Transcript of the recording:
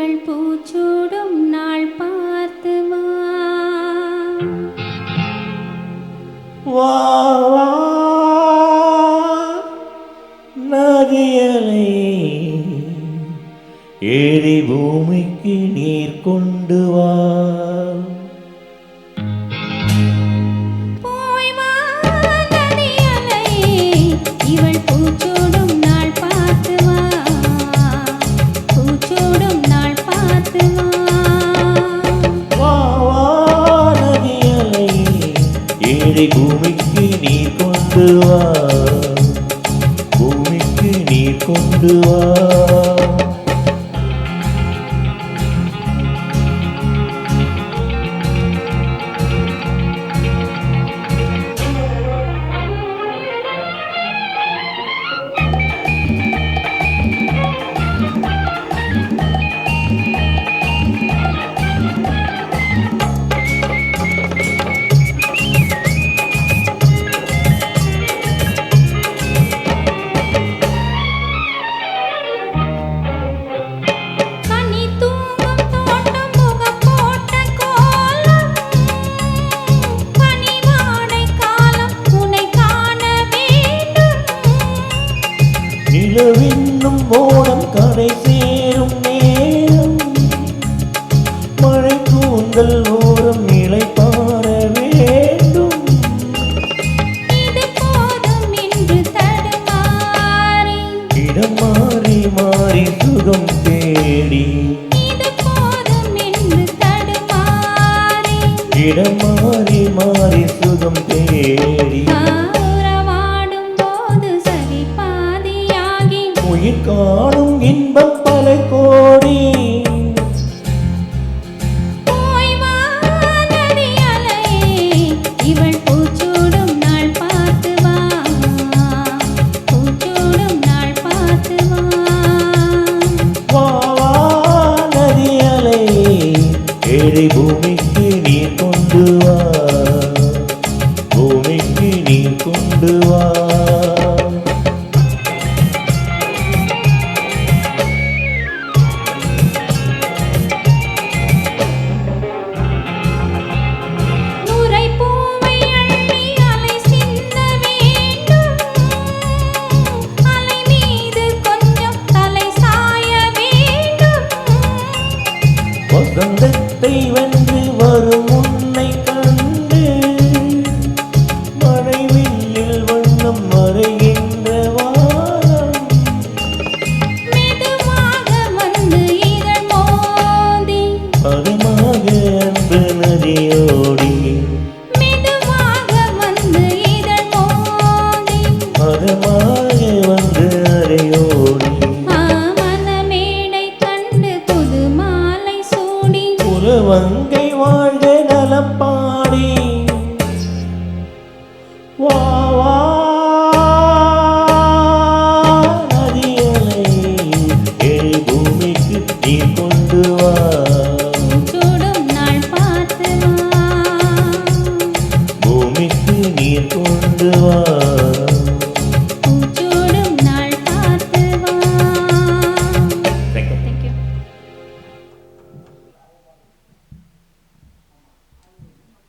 இவள் பூச்சூடும் நாள் பார்த்து வா வா நதியலை ஏறி பூமிக்கு நீர் கொண்டு வா. இவள் பூச்சூடும் நாள் பார்த்து வா, பூச்சூடும் நாள் பார்த்து வா. வா வா நதியலை ஏறி பூமிக்கு நீர் கொண்டு வா, பூமிக்கு நீர் கொண்டு வா. நிலவென்னும் மோடம் கரை சேரும் நேரம், மழை கூந்தல் ஓரம் நிலை பார வேண்டும். இது போதும் என்று தடுமாறி, இடம் மாறி மாறி சுகம் தேடி, இது போதும் என்று தடுமாறி, இடம் மாறி மாறி சுகம் தேடி, உயிர் காணும் இன்பம் பல கோடி. இவள் பூச்சூடும் நாள் பார்த்து வா, பூச்சூடும் நாள் பார்த்து வா. வா வா நதியலை ஏழை பூமிக்கு நீர் கொண்டு வா, பூமிக்கு நீர் கொண்டு வா. வசந்தத்தை வென்று வரும் உன்னை கண்டு, மழை வில்லில் வண்ணம் மறைகின்ற வானம், மெதுவாக வந்து இதழ் மோதி, பதமாக அன்பு நதியோடி, மெதுவாக வந்து இதழ் மோதி, பதமாக வந்து அறையோடி, மனமேடை கண்டு புது மாலை சூடி, உலவங்கை வாழ்க நலம் பாடி. வா வா நதியலை ஏழை பூமிக்கு நீர் கொண்டு வா.